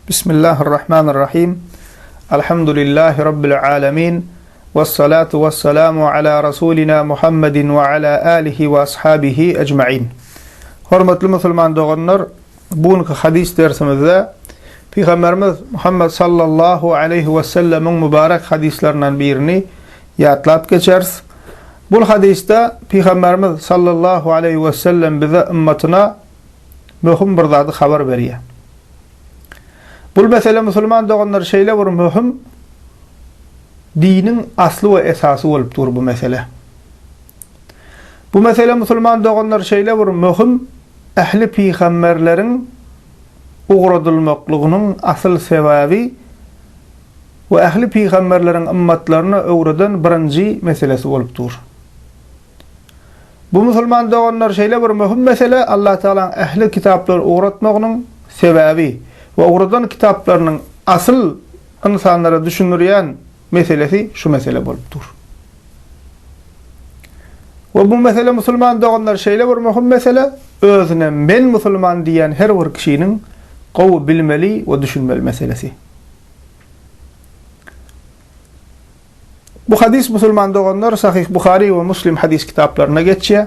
Bismillahirrahmanirrahim. Elhamdülillahi Rabbil alemin. Vessalatu vesselamu ala Rasulina Muhammedin ve ala alihi ve ashabihi ecma'in. Hormatly musulman doganlar, bugünkü hadis dersimizde Peygamberimiz Muhammed sallallahu aleyhi ve sellemin mübarek hadislerinden birini yatlap geçeriz. Bu hadiste Peygamberimiz sallallahu aleyhi ve sellem bize ümmetine mühim bir zady haber beriyor. Bu mesele musulman doganlar şeýle bir mühim dinin aslı we esasy bolup dur bu mesele. Bu mesele musulman doganlar şeýle bir mühim ehli peygamberlerin uğradylmaklygynyň asl sebebi we ehli peygamberlerin ümmetlerine öwreden birinji meselesi bolup dur. Bu musulman doganlar şeýle bir mühim mesele Allah Taala ehli kitaplar uğratmagynyň sebebi ve uğradan kitaplarının asıl insanlara düşünüryen meselesi şu mesele bolup dur. Ve bu mesele musulman doganlar şeýle bir mühim mesele, özüne men musulman diýen her bir kişiniň gowy bilmeli we düşünmeli meselesi. Bu hadis musulman doganlar Sahih Buhari ve Muslim hadis kitaplarına geçýär.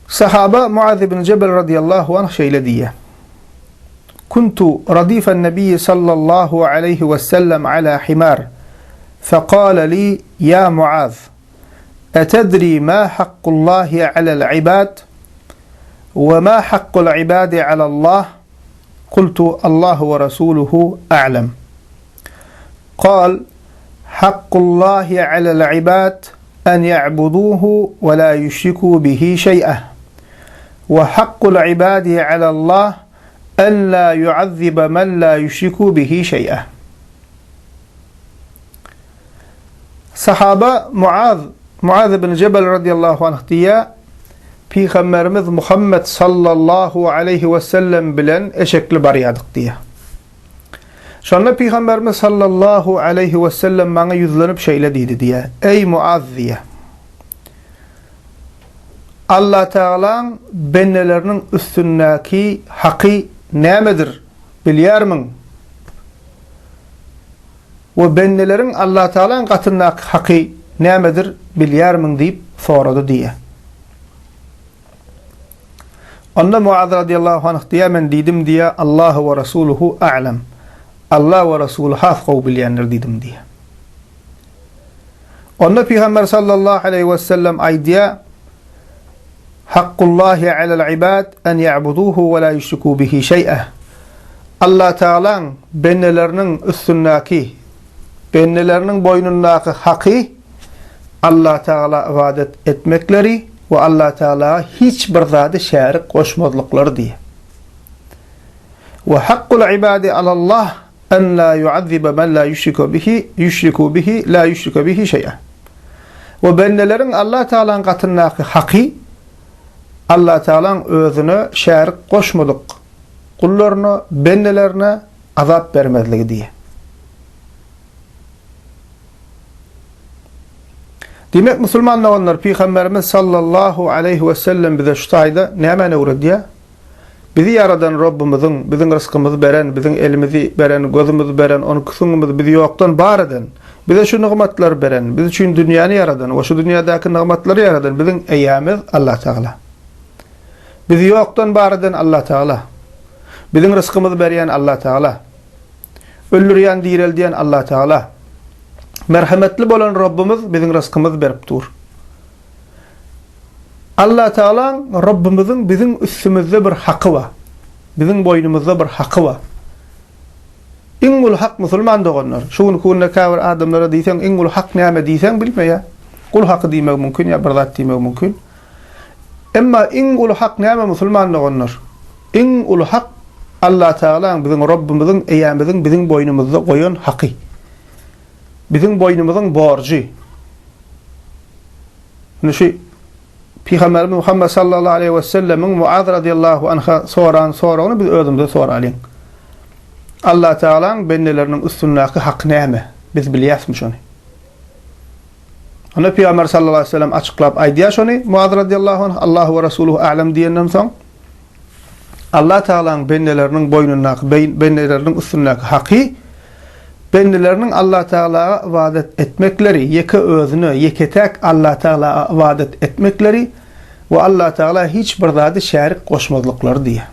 Sahaba Muaz ibn Cebel radıyallahu anh şeýle diýär: Kuntu radifan Nabiy sallallahu aleyhi ve sellem ala himar. فقال لي يا معاذ أتدري ما حق الله على العباد وما حق العباد على الله قلت الله ورسوله أعلم قال حق الله على العباد أن يعبدوه ولا يشركوا به شيئا وحق العباد على الله أن لا يعذب من لا يشركوا به شيئا. Sahaba Muaz ibn Cebel radıyallahu anh diye Peygamberimiz Muhammed sallallahu aleyhi ve sellem bilen eşekli baryadık diye. Şonda Peygamberimiz sallallahu aleyhi ve sellem bana yüzlenip şeýle diýdi diye: Ey Muaz diye. Allah Teala'nın bennelerinin üstündeki hakkı nemedir bilýärmiň? Ve bennelerin Allah Teala'nın katındaki hakkı nemedir bilýärmiň diýip sorady diye. Onda Muaz radıyallahu anh diye men diýdim diye Allah ve Resuluhu a'lem. Allah ve Resuluhu has gowy bilýänler diýdim diye. Onda Peygamber sallallahu aleyhi ve sellem aýdýar: Hakkullahi alel ibad en ya'buduhu ve la yüşrikû bihi şey'e. Allah Teala'nın bennelerinin üstündeki, bennelerinin boynundaki hakkı Allah Teala ibadet etmekleri ve Allah Teala hiçbir zady şärik koşmazlıkları diye. Ve hakkul ibadi alallah en la yu'azzibe men la yüşriku bihi şey'e. Ve bennelerin Allah Teala'nın katındaki hakkı Allah Teala'nın özüne şärik koşmadık kullarına, bennelerine azap vermezligi diye. Demek musulman olanlar Peygamberimiz sallallahu aleyhi ve sellem bize şu taýda näme öwrediýär? Bizi yaradan Rabbimizin, bizim rızkımızı beren, bizim elimizi beren, gözümüzü beren, onu kısımımızı bizi yoktan bar eden, bize şu nimetler beren, bizi şu dünyanı yaradan ve şu dünyadaki nimetleri yaradan bizim eyyamiz Allah Teala. Bizi yoktan bar eden Allah Teala. Bizim rızkımızı beren Allah Teala. Öldürýän, dirildiýän Allah Teala. Merhametli bolan Rabbimiz bizim rızkımızı berip dur. Allah Teala'nın Rabbimizin bizim üstümüzde bir hakkı var. Bizim boynumuzda bir hakkı var. İngul hak musulman doganlar. Şuun kunna kavir adamlara diýsen ingul hak näme diýsen bilmeýär. Kul hakkı diýmek mümkin ya bir zat diýmek mümkin. Emma ingul hak näme musulman doganlar? Ingul hak Allah Teala'nın bizim Rabbimizin eýämizin bizim boynumuzda goýan hakkı. Bizim boynumuzun borcu. Nüşi Peygamberimiz Muhammed sallallahu aleyhi ve sellemin Muaz radıyallahu anh'a soranı biz özümüze soralım. Allah Teala'nın bennelerinin üstündeki hak näme? Biz bilýäsmi şonu? Ona Peygamber sallallahu aleyhi ve sellem açıklap aýdýar şonu Muaz radıyallahu anh Allah ve Resuluhu a'lem diýenden soň Allah Teala'nın bendelerinin boynuna, bendelerinin üstüne haki, bendelerinin Allah Teala'ya ibadet etmekleri, yeke özünü, yeke tek Allah Teala'ya ibadet etmekleri ve Allah Teala hiç bir zatı şerik koşmazlıkları diye.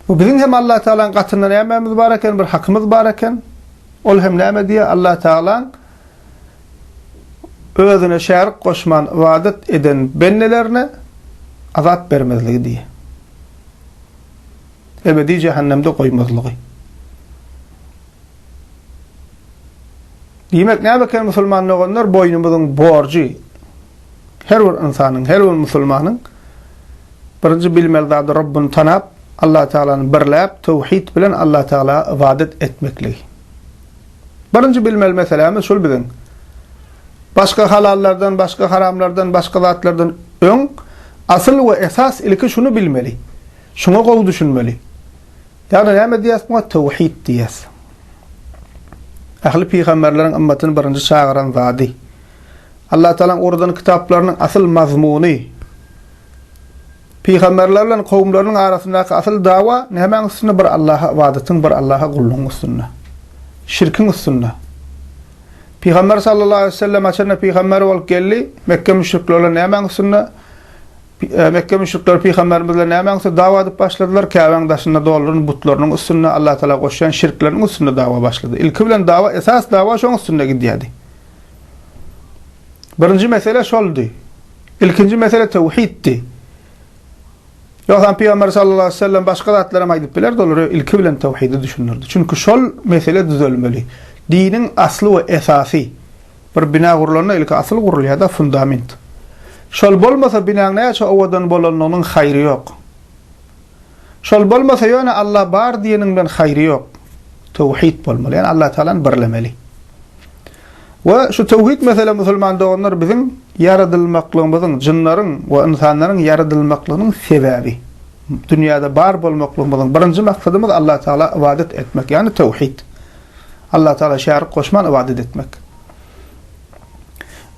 Bu bizim hem Allah Teala'nın katında nememiz bareken, bir hakkımız bareken, ol hem neme diye Allah Teala'nın özüne şerik koşman, ibadet eden bennelerine azap vermezliği diye. Ebedi cehennemde koymazlığı. Demek ne bakın Müslümanlar onlar boynumuzun borcu. Her bir insanın, her bir Müslümanın birinci bilmeli zat Rabbini tanap, Allah Teala'nı birlep, tevhid bilen Allah Teala'ya ibadet etmekliği. Birinci bilmeli meselemiz şol bizim. Başka halallardan, başka haramlardan, başka zatlardan ön, asıl ve esas ilki şunu bilmeli. Şuna koy düşünmeli. Yani ne diyes bu? Tevhid diyes. Ahli peygamberlerin ümmetini birinci çağıran zadi. Allah Teala'nın oradan kitaplarının asıl mazmunu. Peygamberlerle kavimlerinin arasındaki asıl dava ne hemen üstüne bir Allah'a ibadetin, bir Allah'a kulluğun üstüne. Şirkin üstüne. Peygamber sallallahu aleyhi ve sellem açana peygamber olup geldi. Mekke müşriklerle ne hemen üstüne Mekke müşrikler peygamberimizle ne hemen üstüne dava edip başladılar. Kabe'nin taşında doğruların butlarının üstüne Allah Teala koşan şirklerin üstüne dava başladı. İlki bilen dava, esas dava şunun üstüne gidiyordu. Birinci mesele şoldu. İkinci mesele tevhiddi. Yoksa Peygamber sallallahu aleyhi ve sellem başka zatlara maydip biler de olur. İlki bilen tevhidi düşünürdü. Çünkü şol mesele düzelmeli. Dinin aslı ve esası. Bir bina kurulana ilki asıl kurul ya da fundament. Şol bolmasa bina neyse ovadan bolanının hayrı yok. Şol bolmasa yani Allah bar diyeninden hayrı yok. Tevhid bolmalı. Yani Allah Teala'nı birlemeli. Ve şu tevhid mesela Müslüman doğanlar bizim yaratılmaklığımızın, cinlerin ve insanların yaratılmaklığının sebebi. Dünyada bar bolmaklığımızın birinci maksadımız Allah Teala ibadet etmek. Yani tevhid. Allah Teala şerik koşman ibadet etmek.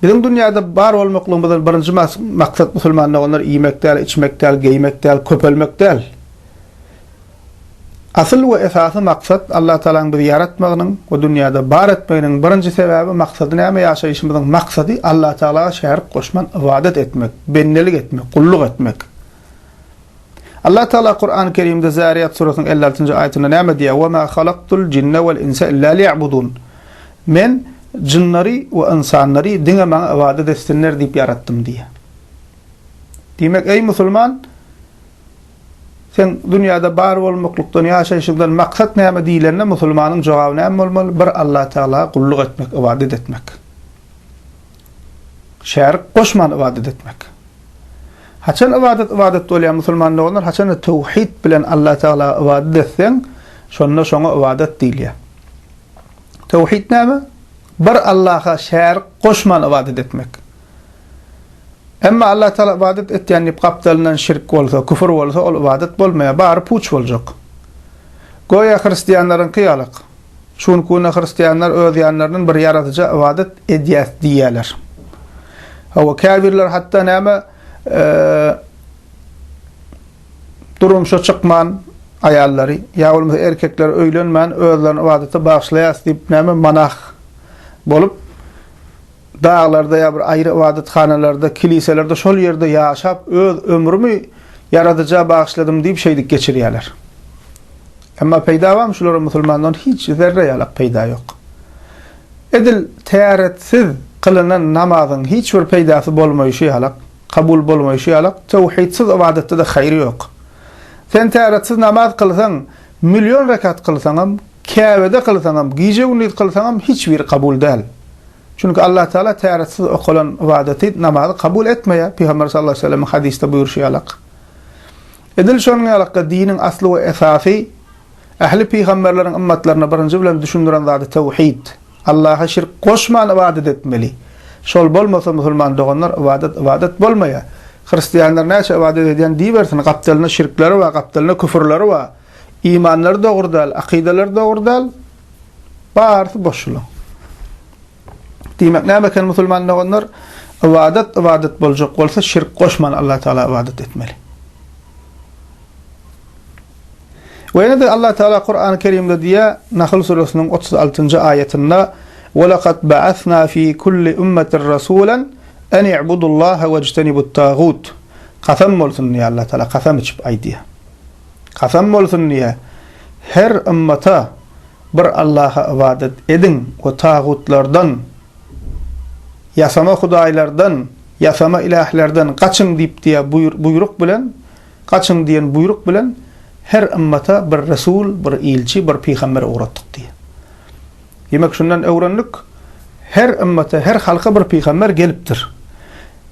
Bizim dünyada bar olmaklığımızın birinci maksat Müslüman doğanlar yemek değil, içmek değil, giymek değil, köpelmek değil. Asıl ve esası maksat Allah Teala'nın bizi yaratmağının ve dünyada bar etmeğinin birinci sebebi maksadı ne ama yaşayışımızın maksadı Allah Teala'ya şerik koşman, ibadet etmek, bennelik etmek, kulluk etmek. Allah Teala Kur'an-ı Kerim'de Zariyat surasının 56. ayetinde ne diyor? وَمَا خَلَقْتُ الْجِنَّ وَالْاِنْسَ اِلَّا لِيَعْبُدُونَ Men cinleri ve insanları dine bana ibadet etsinler deyip yarattım diye. Demek ey Müslüman, sen dünyada bar olmakluktan yaşayışından maksat neyme değillerine Müslümanın cevabı neyme olmalı? Bir Allah Teala'ya kulluk etmek, ibadet etmek. Şerik koşman ibadet etmek. Haçan ibadet olayan Müslümanlar onlar, haçan tevhid bilen Allah Teala'ya ibadet etsen, şonuna ibadet değil ya. Tevhid neyme? Bir Allah'a şerik koşman ibadet etmek. Ama Allah Teala ibadet ettiğini kaptalından şirk olsa, küfür olsa, o ibadet olmaya, bari puç olacak. Goya Hristiyanların kıyalık. Çünkü Hristiyanlar özyanlarının bir yaratıcı ibadet ediyet diyeler. Hava kafirler hatta neyme durumşa çıkman ayarları, ya olmasa erkekler öylenmen, özlerin ibadeti bağışlayas deyip neyme manah bolup, dağlarda ya bir ayrı ibadetxanalarda, kiliselerde şol yerde yaşap öz ömrümü yaratıcıya bağışladım deyip şeydik geçiriyorlar. Ama peyda var mı şulara Müslümanların hiç zerre yalak peyda yok. Edil teyaretsiz kılınan namazın hiçbir peydası bolmayışı yalak, kabul bolmayışı yalak, tevhidsiz ibadette de hayrı yok. Sen teyaretsiz namaz kılsan, milyon rekat kılsanam, Kabe'de kılsanam, gece gündüz kılsanam hiçbir kabul değil. Çünkü Allah Teala teyaretsiz okulan ibadeti, namazı kabul etmeye. Peygamber sallallahu aleyhi ve sellem hadiste buyuruşuyorlar. Edil şonun yalakka dinin aslı ve esası, ehli peygamberlerin ümmetlerine birinci bilen düşündüren zatı tevhid. Allah'a şirk koşman ibadet etmeli. Şol bolmasa Müslüman doğanlar ibadet bolmaya. Hristiyanlar neyse ibadet ediyen diyiversin, kaptalına şirkleri var, kaptalına küfürleri var. İmanları doğru değil, akideleri doğru değil. Bağırtı boşluğu. Demek ne bakın Müslümanlar onlar ibadet boljak bolsa şirk koşman Allah Teala ibadet etmeli. Ve yine de Allah Teala Kur'an-ı Kerim'de diye Nahl suresinin 36. ayetinde وَلَقَدْ بَعَثْنَا ف۪ي كُلِّ اُمَّةٍ رَسُولًا اَنْ اِعْبُدُ اللّٰهَ وَاجْتَنِبُ الطَّاغُوتِ. Kasam olsun diye Allah Teala kasam içip aydiye. Kasam olsun diye her ümmete bir Allah'a ibadet edin o tağutlardan, yasama hudaylardan, yasama ilahlardan kaçın deyip diye buyruk bilen, kaçın diyen buyruk bilen her ümmete bir Resul, bir ilçi, bir peygamber uğrattık diye. Demek şundan öğrendik, her ümmete, her halka bir peygamber geliptir.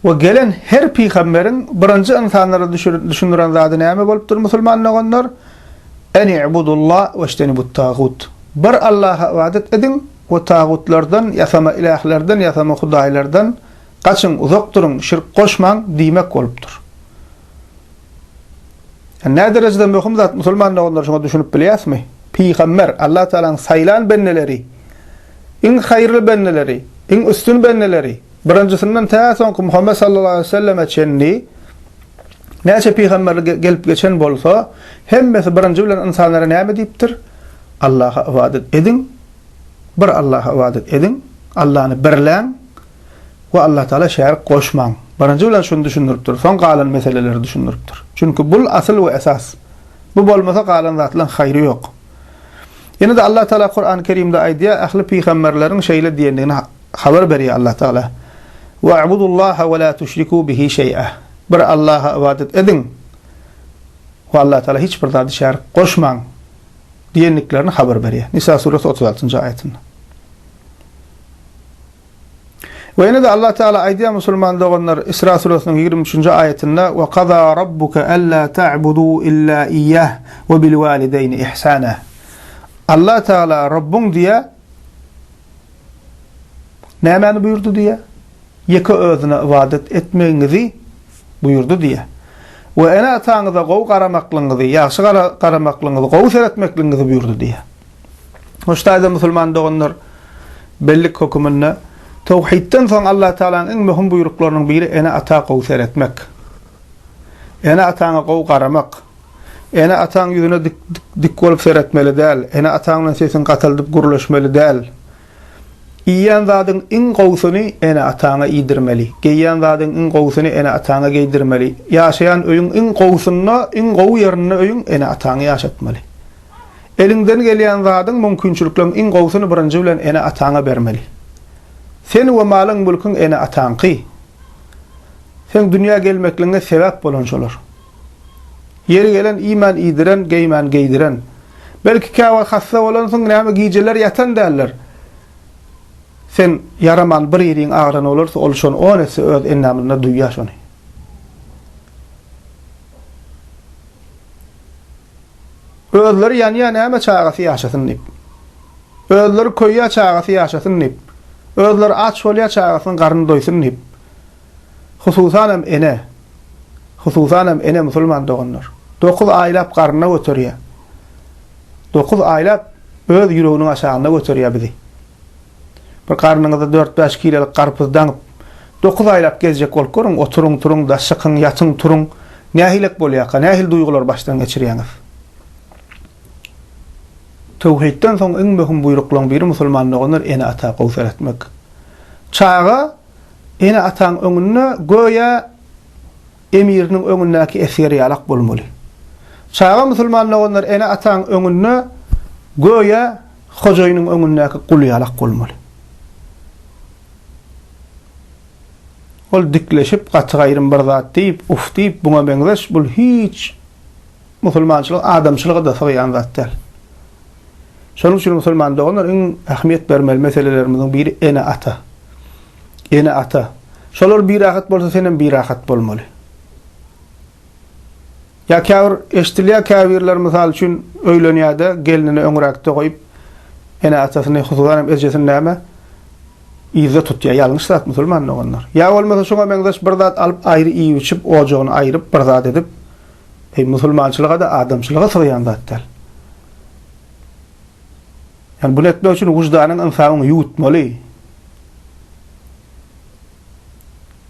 Ve gelen her peygamberin birinci insanları düşündüren zadı neyme bolupdur musulmanlar onlar? En i'budullah ve iştenibut tağut. Bir Allah'a ibadet edin ve tağutlardan, yasama ilahlardan, yasama hudaylardan kaçın, uzak durun, şirk koşman demek olupdur. Yani ne derecede mühim zat musulmanlar onlar şuna düşünüp biliyorsunuz? Peygamber, Allah Teala'nın sayılan benneleri, en hayırlı benneleri, en üstün benneleri, birincisinden ta sonki Muhammed sallallahu aleyhi ve sellem çenni, neyse peygamber gelip geçen bolsa, hemmesi birinci bilen insanlara ne deyiptir? Allah'a ibadet edin, bir Allah'a ibadet edin, Allah'ını birleyin ve Allah Teala şerik koşman. Birinci bilen şunu düşünürüptür, son kalan meseleleri düşünürüptür. Çünkü bu asıl ve esas. Bu bolmasa kalan zatlan hayrı yok. Yine de Allah Teala Kur'an-ı Kerim'de aydiye ahli peygamberlerin şeyle diyenliğine haber veriyor Allah Teala. وَاَعْبُدُ اللّٰهَ وَلَا تُشْرِكُوا بِهِ شَيْئًا. Bir Allah'a ibadet edin ve Allah Teala hiçbir daha şerik koşman diyenliklerini haber veriyor. Nisa suresi 36. ayetinde. Ve yine de Allah Teala aydiye Müslüman doğanlar İsra suresinin 23. ayetinde وَقَضَى رَبُّكَ أَلَّا تَعْبُدُوا إِلَّا إِيَّهِ وَبِالْوَالِدَيْنِ إِحْسَانًا. Allah Teala Rabbun diye ne buyurdu diye? Yeki özüne ibadet etmeyinizi buyurdu diye. Ve ene atağınıza qow qaramaklığınızı, yaxşı qaramaklığınızı, qow seyretmeklığınızı buyurdu diye. Hoştayda Müslüman doğanlar bellik hükümünde tevhidden son Allah Teala'nın en mühim buyruklarının biri ene atağı qow seyretmek. Ene atağına qow qaramak. Ene atağın yüzüne dik olup seyretmeli değil. Ene atağının sesini katıldıp guruluşmeli değil. İyiyen zadın in qowsunu ene atağına iyidirmeli. Geyyen zadın in qowsunu ene atağına geydirmeli. Yaşayan öyün in qowsununa, in qow yerine öyün ene atağını yaşatmalı. Elinden gelen zadın mümkünçülüklerin in qowsunu birinci bilen ene atağına vermeli. Sen ve malın mülkün ene atağınqı. Sen dünya gelmekliğine sebep bolunç olur. Yeri gelen iman idiren, geyman geydiren. Belki kâva hassa olansın neyme giyceler yatan derler. Sen yaraman bir yerin ağrın olursa oluşun o nesi öz ennamına duyya şunu. Özleri yan neyme çağası yaşasın nip. Özleri koyya çağası yaşasın nip. Özleri aç olya çağasın karnı doysun nip. Hususanem ene Müslüman doğanlar. 9 aylap karnına götürüyor. 9 aylap öz yüreğinin aşağına götürüyor bizi. Bir karnınızda 4-5 kiloluk karpuzdan 9 aylap gezecek olup görün, oturun da sıkın, yatın, turun. Nehilek boluyaka, nehil duygular baştan geçiriyorsunuz. Tevhidden son en mühim buyrukluğun biri Müslümanlığınır ene atağı qow etmek. Çağa ene atağın önüne göya emirinin önündeki eseri alak bolmalı. Çağa Müslümanlığınır ene atağın önüne göya hocaynın önündeki kulu alak bolmalı. Ol dikleşip qatıgayırın bir zat deyip, uf deyip buna benzeş, bu hiç Müslümançılık, adamçılığa da sığıyan zat değil. Şunun için Müslüman'da onlar en ahmiyet vermeli meselelerimizin biri ene ata. Ene ata. Şolar bir rahat bolsa senin bir rahat bolmalı. Ya kâvir, eştiliya kâvirler misal için öylöniyada gelinini öngürakta koyup ene atasını hususan ezcesini neyme İzze tutya, yanlış zat Müslümanlar onlar. Ya olmasa şuna mengeş bir zat alıp ayrı iyi içip, ocağını ayırıp bir zat edip Müslümançılığa da adamçılığa sığıyan zat değil. Yani bunu etmek için vicdanın insanı yutmalı.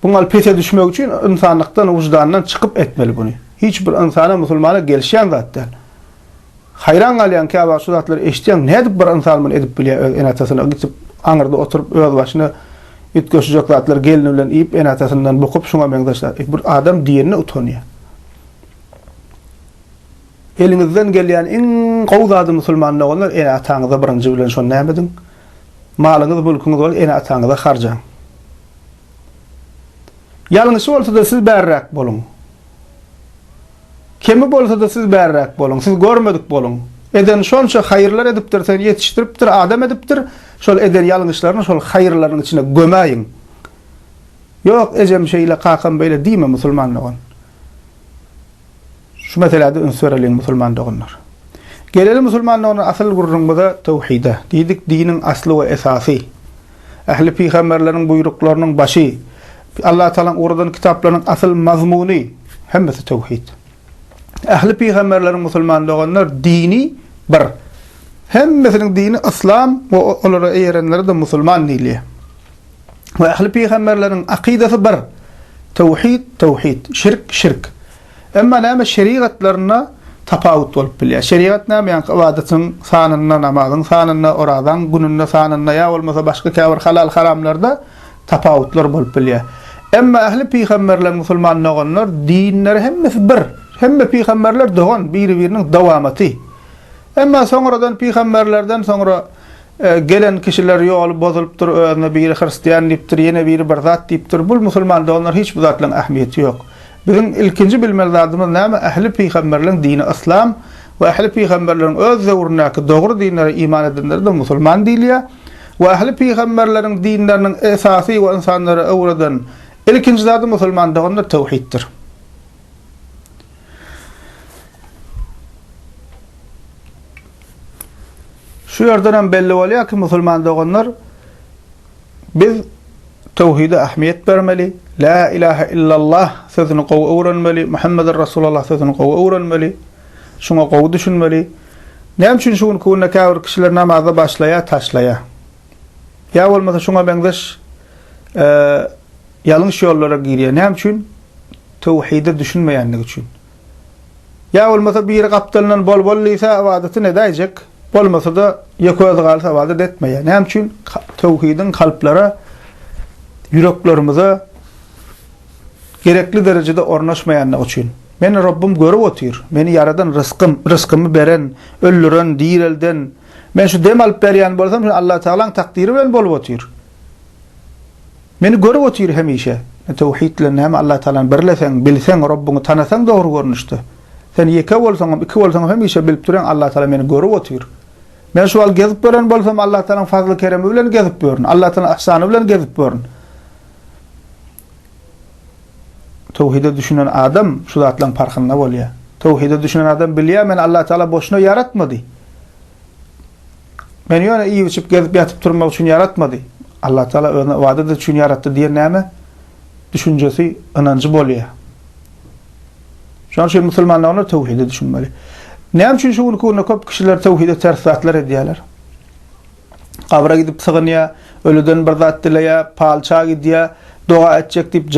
Bunal pese düşmek için insanlıktan, vicdandan çıkıp etmeli bunu. Hiçbir insana, musulmana gelişen zat değil. Hayran kalyan ki şu zatları eşitleyen ne edip bir insan bunu edip bile en atasına gidip anırda oturup öz başına it göçecek zatlar gelin bilen iyip en atasından bokup şuna mengdaşlar. Bir adam diğerine utanıyor. Elinizden gelen en qawzadı musulmanlar onlar en atanıza birinci bilen şonu nämedin? Malınız, mülkünüz bol en atanıza harcan. Yalnız olsa da siz berrak bolun. Kemi bolsa da siz berrak bolun. Siz görmedik bolun. Eden şonça hayırlar edipdir, sen yetiştiripdir, adam edipdir. Şol eden yalnızlarını şol hayırların içine gömeyin. Yok ecem şeyle kakam böyle değil mi musulmanlar? Şu meselede ünsörelin musulmanlar onlar. Gelelim musulmanların asıl gurrunmuza tevhide. Dedik dinin aslı ve esası. Ehli peygamberlerin buyruklarının başı. Allah Teala'nın oradan kitaplarının asıl mazmuni hemmesi tevhid. Ehli peygamberlerin musulmanlar dini bir. Hemmesinin dini İslam ve onlara eğrenleri de musulman dili. Ve ehli peygamberlerin akidesi bir. Tevhid, şirk. Ama näme şeriatlarına tapawut bolup bilýär. Şeriat näme ýa-ni ibadetin sanynda, namazın sanynda, oradan, gününde sanynda ýa bolmasa başga käbir halal haramlarda tapawutlar bolup bilýär. Emma ahli peygamberler musulmanlar dinleri hemmesi bir. Hemme peygamberler dogan biri-biriniň dawamaty. Emma soňradan peygamberlerden soňra gelen kişiler ýol bozulypdyr, özüne biri Hristiýan diýipdir, ýene biri bir zat diýipdir. Bu musulmanlar hiç bu zatlaryň ähmiýeti ýok. Bizim ilkinci bilmelerdimiz näme? Ehli peygamberlerin dini İslam ve ehli peygamberlerin öz zewrundaky dogry dinlere iman edenler de musulman diýilýär. Ve ehli peygamberlerin dinlerinin esasy we insanlara öwreden ilkinci zady musulman dogry tevhiddir. Şu yerden belli bolýar ki musulman dogrylar biz tevhide ähmiýet bermeli. La ilahe illallah sözünü gowy öwrenmeli. Muhammedur Rasulullah sözünü gowy öwrenmeli. Şuna gowy düşünmeli. Näme üçin şunu kunna käbir kişiler namaza başlaya, taşlaya. Ya bolmasa şuna benzeş ýalňyş ýollara girýär. Näme üçin? Tevhide düşünmeýänligi üçin. Ya bolmasa biri gapdalynan bol lysa ibadetin edäjek. Bolmasa da ýeköz galsa ibadet etmeýär. Näme üçin? Tevhidin kalplara, yüreklerimize gerekli derecede ornaşmayanlar için. Meni Rabbim görüp otyr. Meni yaradan rızkımı beren, öllüren, diýelden. Men şu dem alyp berýän bolsam, Allah Taalaň takdiri bilen bolup otyr. Meni görüp otyr hemişe. Tevhid bilen hem Allah Taalaň birleseň, bilseň, Rabbyňy tanasaň dogry görnüşde. Sen ýeke bolsaň, iki bolsaň hemişe bilip duran Allah Taala meni görüp otyr. Men şu al gezip beren bolsam Allah Taalaň fazly keremi bilen gezip beren. Allah Taalaň ihsany bilen gezip beren. Tevhide düşünen adam şu zatlaryň farkynda bolýar. Tevhide düşünen adam bilýär, men Allah Taala boşuna yaratmady. Men ýöne iyi içip gezip ýatyp durmak üçin yaratmady. Allah Taala özüne wada üçin yaratdy diýen näme? Düşünjesi anancı bolýar. Şoň üçin musulmanlar tevhide düşünmeli. Näme üçin şunu köp kişiler tevhide ters zatlar edýärler? Kabra gidip sığınýar, ölüden bir zat dileýär, palça gidýär. Doğa etjek diýip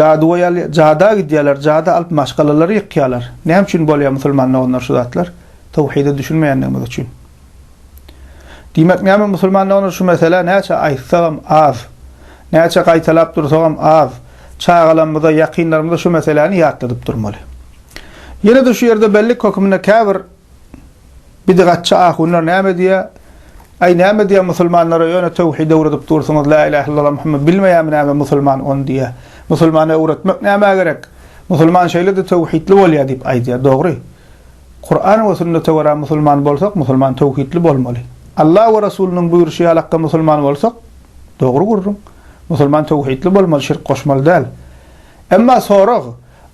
jada gidýärler, jada alyp maşgalary ýykýarlar. Näme üçin bolýar musulmanlar onlar şu zatlar? Tevhide düşünmeýänler üçin. Diýmek näme musulmanlar şu mesele näçe aýtsam az, näçe gaýtalap dursam az, çağalamyzda ýakynlarymyzda şu meseleni ýatladyp durmaly. Ýene de şu ýerde belli hökümine käbir bidgatçy ahunlar näme diýär? Ay näme diýär musulmanlara ýöne tevhide öwredip dursaňyz la ilahe illallah Muhammed bilmeýärmi näme musulman on diýär. Musulmana öwretmek näme gerek? Musulman şeýle-de tevhidli bolýar diýip aýdýar. Dogry. Kur'an we sünnete göre musulman bolsak, musulman tevhidli bolmaly. Allah we Rasulüniň buyruşy ýalakda musulman bolsak, dogry gurrun. Musulman tevhidli bolmaly, şirk goşmaly däl. Emma sorag,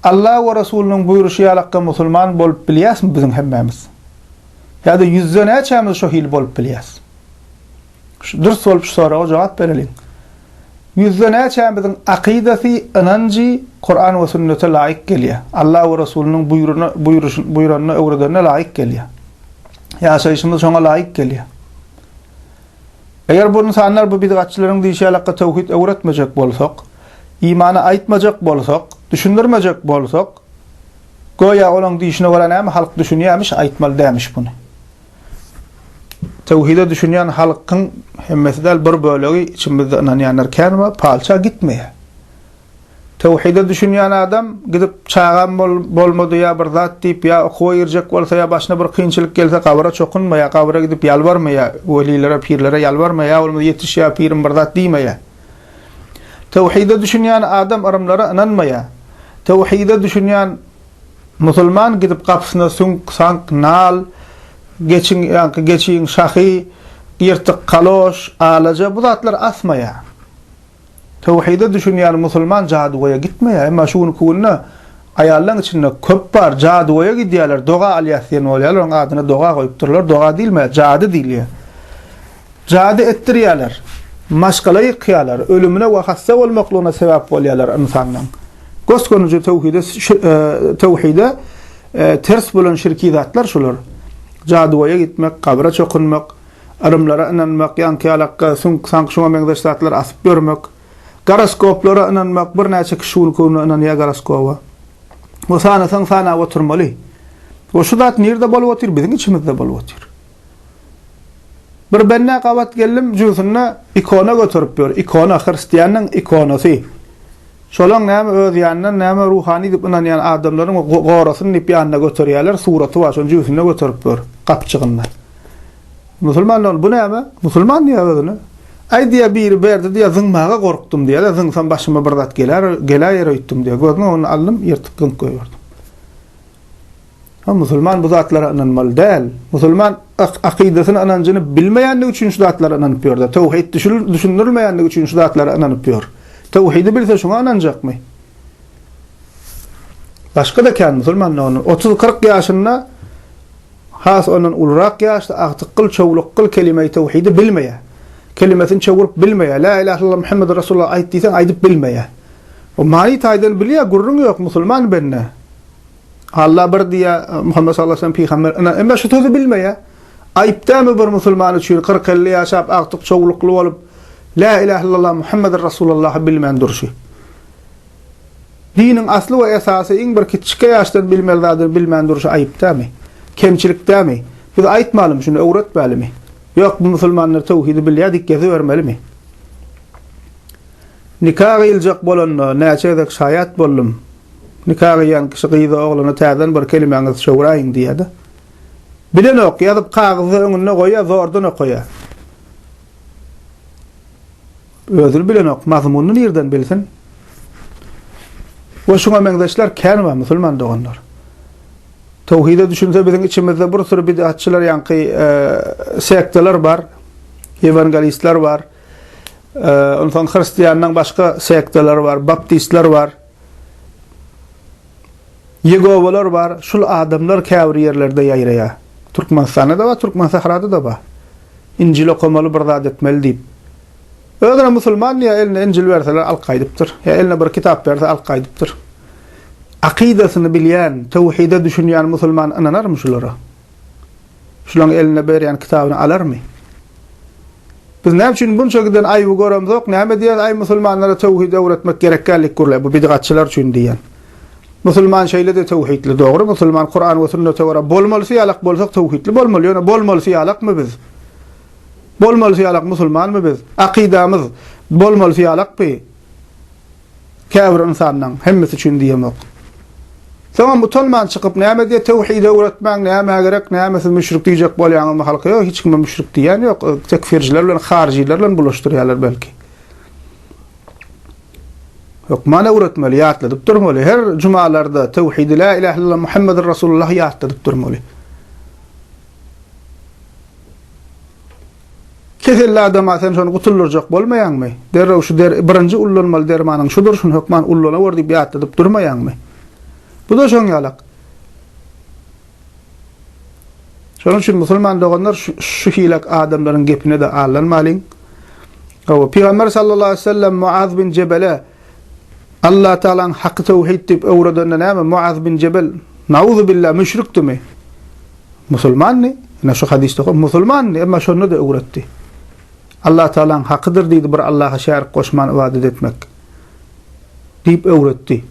Allah we Rasulüniň buyruşy ýalakda musulman bolup bilýäsmi biziň hemmemiz? Ýa-da ýüzde näçemiz şo hil bolup bilýäs? Dürst bolup şu soraga jogap berelim. Ýüzde näçemizin akidesi, inancı Kur'an we sünnete laýyk gelýär. Allah we Rasulüniň buyrugyna öwredene laýyk gelýär. Ýaşaýyşymyz şoňa laýyk gelýär. Eger bu insanlar bu bidgatçylaryň diýişi alaqqa tevhid öwretmejek bolsak, imana aytmajak bolsak, düşündirmejek bolsak, goya olan diýişine göre näme halk düşünýärmiş, aytmaly dämiş bunu. Tevhide düşünýän halkyň hemmesdel bir bölegi içimizde inanýanlar we palça gitmeýär. Tevhide düşünýän adam gidip çağan bolmady ya bir zat diýip ya okyjak bolsa ya başyna bir kynçylyk gelse kabra çokunmaýar, kabra gidip ýalbarmaýar, welilere, pirlere ýalbarmaýar, bolmady ýetiş ya pirim bir zat diýmeýär. Tevhide düşünýän adam arymlara inanmaýar. Tevhide düşünýän musulman gidip kapsyna sank nal geçin şahy ýertik kaloş alaja bu zatlar asmaýar. Tevhide düşünýän musulman jaduya gitmeýär, emma şuny kulna aýallaryň içinde köp bar jaduya gidýärler, doga alýasyn bolýarlar, onuň adyna doga goýupdyrlar, doga diýilmeýär, jady diýilýär. Jady etdirýärler, maşgala ýykýarlar, ölümine we hassa bolmaklygyna sebäp bolýarlar insanyň. Gosgonuju tevhide ters bolan şirki zatlar şular. Jaduya gitmek, kabra çokunmak, arymlara inanmak, ýanky alakka sank şoňa meňdeşler asyp görmek, garaskoplara inanmak, bir näçe kişi şuny inanýar garaskopa. Bu sana oturmaly. O şu zat nerede bolup otyr? Biziň içimizde bolup otyr. Bir benne gabat geldim, jusyna ikona götürüp ber. Ikona Hristiýanyň ikonasy. Şolaň näme öz ýanyna näme ruhani diýip inanýan adamlaryň gorasyny diýip ýanyna götürýärler, suraty var, şonu jusyna götürüp ber, gapçygynda. Musulmanlar bu näme? Musulman diýär özüne. Aýdýa bir berdi diýär, zıngmaga gorkdum diýär, zıngsan başyma bir zat geler öýtdim diýär. Gözüne onu aldım, ýertip zıng goýurdum. Musulman bu zatlara inanmaly däl. Musulman akidesyny inancını bilmeýänligi üçin şu zatlara inanyp ýördi. Tevhid düşündirmeýänligi üçin şu zatlara inanyp ýör. Tevhidi bilse şoňa inanjakmy? Başga da kan musulman onu 30-40 ýaşynda has onun ulrak ýaşda agtyklyk çowluklyk kelime-i tevhidi bilmeýär. Kelimesini çewirip bilmeýär. La ilahe illallah Muhammedur Rasulullah aýt diýsen aýdyp bilmeýär. O mani taýdan bilýär, gurrun ýok musulman benne. Allah bir diýär Muhammed sallallahu aleyhi ve sellem peýgamber. Emma şu sözi bilmeýär. Aýpdämi bir musulman üçin 40-50 ýaşap agtyk çowlukly bolup La ilahe illallah Muhammedur Rasulullah bilmän durşy. Diniň asly we esasy iň bir kiçik ýaşdan bilmelidir, bilmän durşy aýpdämi? Kemçilikdämi? Biz aýtmalym, şunu öwretmälimi? Ýok, bu musulmanlar tevhidi bilýär, dikkezi bermelimi? Nikah iljak bolan näçedek şaýat boldum. Nikah ýan kişi gyýda oglana täzen bir kelimeňiz şowraýyn diýdi. Bilen ok, ýazyp kagyzy öňüne goýýar, zordan okýar. Özür bilen ok, mazmunyny ýerden bilsin. Ve şuna meňdeşler känme musulman doganlar. Tevhide düşünse biziň içimizde bir sürü bid'atçylar ýanky sektalar bar, evangelistler var, ondan Hristiýanyň başga sektalar var, baptistler var, Yegowalar var. Şul adamlar käbir ýerlerde ýaýraýar. Türkmenistanda da bar, Türkmen sahrada da bar. İncil okumaly bir zat etmeli diýip. Öňe musulman ýa eline İncil berseler alqaýdypdyr. Ýa eline bir kitap berse alqaýdypdyr. Akidasyny bilýän, tevhide düşünýän musulman inanarmy şulara? Şulaň eline berýän kitabyny alarmy? Biz näme üçin bunça giden aýby göremzok? Näme diýär aý musulmanlara tevhid öwretmek gerekkenlik gurlar? Bu bid'atçylar üçin diýen. Musulman şeýlede tevhidli dogry, musulman Kur'an we sünnete göre bolmalysy ýalak bolsak tevhidli bolmaly. Ýöne bolmalysy ýalakmy biz? Bolmalysy ýalak musulmanmy biz? Akidamyz bolmalysy ýalakmy? Käbir insanyň hemmesi üçin diýemek. Soňra musulman çykyp näme diýe tevhide öwretmäň, näme gerek, näme müşrik diýjek bolýan halky ýok, hiç kim müşrik diýen ýok. Tekfirjiler bilen harjiler bilen bulaşdyrýarlar belki. Yok, mana öwretmeli, ýatladyp durmaly. Her cumalarda tevhid la ilahe illallah Muhammedur Rasulullah ýatladyp durmaly. Kesel adam sen şonu gutulurjak bolmaýanmy? Derrew şu birinji ullanmaly dermanyň şudur, şunu hökman ullana wer diýip ýatladyp durmaýanmy? Bu da şoň ýalak. Şonuň üçin musulman doganlar şu hilak adamlaryň gepine de allanmalyň. Peygamber sallallahu aleyhi ve sellem Muaz bin Cebel'e Allah Teala'nın hakkı tevhid deyip öwredende näme? Muaz bin Cebel nauzu billah müşrikdimi? Musulman ni? Ina şu hadiste musulman ni, emma şonu da öwretdi. Allah Teala'nın hakkıdır diýdi bir Allah'a şerik koşman ibadet etmek. deyip öwretdi.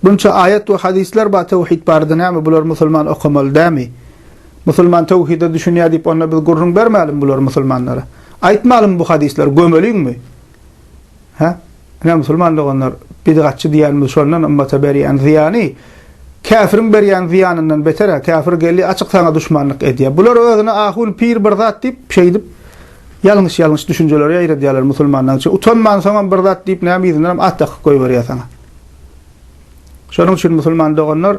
Bunça ayet ve hadisler ba tevhid barda näme bular musulman okumaly dämi? Musulman tevhide düşünýär diýip ona biz gurrun bermälim bular musulmanlara. Aýtmalym bu hadisler gömeliňmi? Ha? Ne musulman olanlar bid'atçı diýenmiz şondan ummata beriýän ziyany, kafirin berýän ziyanyndan beter, kafir geldi açyk sana düşmanlyk edýär. Bular özüne ahul pir bir zat diýip şey diýip ýalňyş düşünjeler ýaýradýarlar musulmanlar. Utanman soňam bir zat diýip näme diýdiňler atdak goýup berýär sana. Şonuň üçin musulman olanlar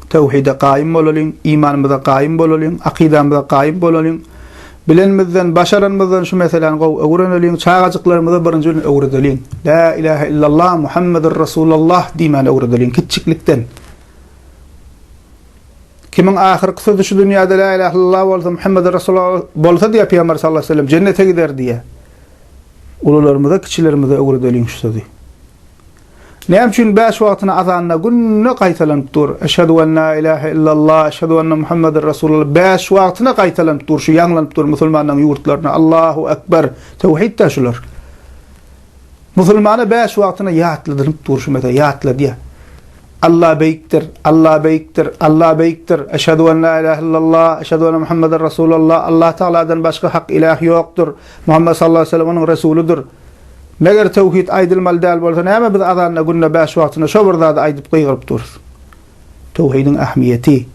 tevhide qaim bolalım, imanymyza qaim bolalım, akidamyza qaim bolalım. Bilenmizden, başaranmızdan şu meselen öwrenelin, çağacıklarımıza birinci öwredelin. La ilahe illallah Muhammedur Resulullah diýmän öwredelin kiçiklikden. Kimin ahirki sözü şu dünýäde la ilahe illallah bolsa Muhammedur Resulullah bolsa diýip Peygamber sallallahu aleyhi ve sellem cennete gider diýe. Ulularymyza, kiçilerimize öwredelin şu sözü. Näme üçin 5 wagtyna azanna günne gaýtalanıp dur. Eşhedü en la ilahe illallah, eşhedü enne Muhammedur Resulullah 5 wagtyna gaýtalanıp dur. Şu ýanglanıp dur musulmanlaryň ýurtlaryna. Allahu ekber. Tevhid taşylar. Musulmana 5 wagtyna ýatladyp dur şu meta ýatla diýe. Allah beýikdir, Allah beýikdir, Allah beýikdir. Eşhedü en la ilahe illallah, eşhedü enne Muhammedur Resulullah. Allah Taala'dan başga hak ilah ýokdur. Muhammed sallallahu aleyhi ve sellem onuň resuludur. Meger tevhid aýdylmaly däl bolsa näme biz azanna günne 5 wagtyna şo bir zat aýdyp goýup durýar. Tevhidin ähmiýeti.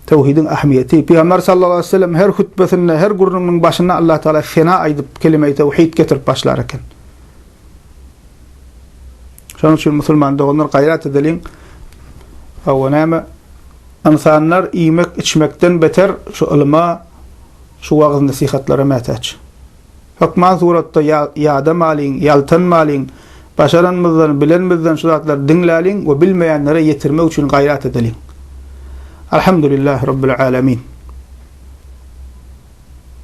Tevhidin ähmiýeti. Peygamber sallallahu aleyhi ve sellem her hutbesinde, her gurrunun başyna Allah Taala şena aýdyp kelime-i tevhid getirip başlar eken. Şonuň üçin musulman doganlar gaýrat edeliň. Hawa näme? İnsanlar iýmek içmekden beter şu ilma, şu wagz nasihatlara mätäç. Hokman suratda ýadamalyň, ýaltanmalyň, başaranmyzdan, bilenmizden şu zatlar dinläliň we bilmeýänlere ýetirmek üçin gaýrat edeliň. Elhamdülillahi rabbil alamin.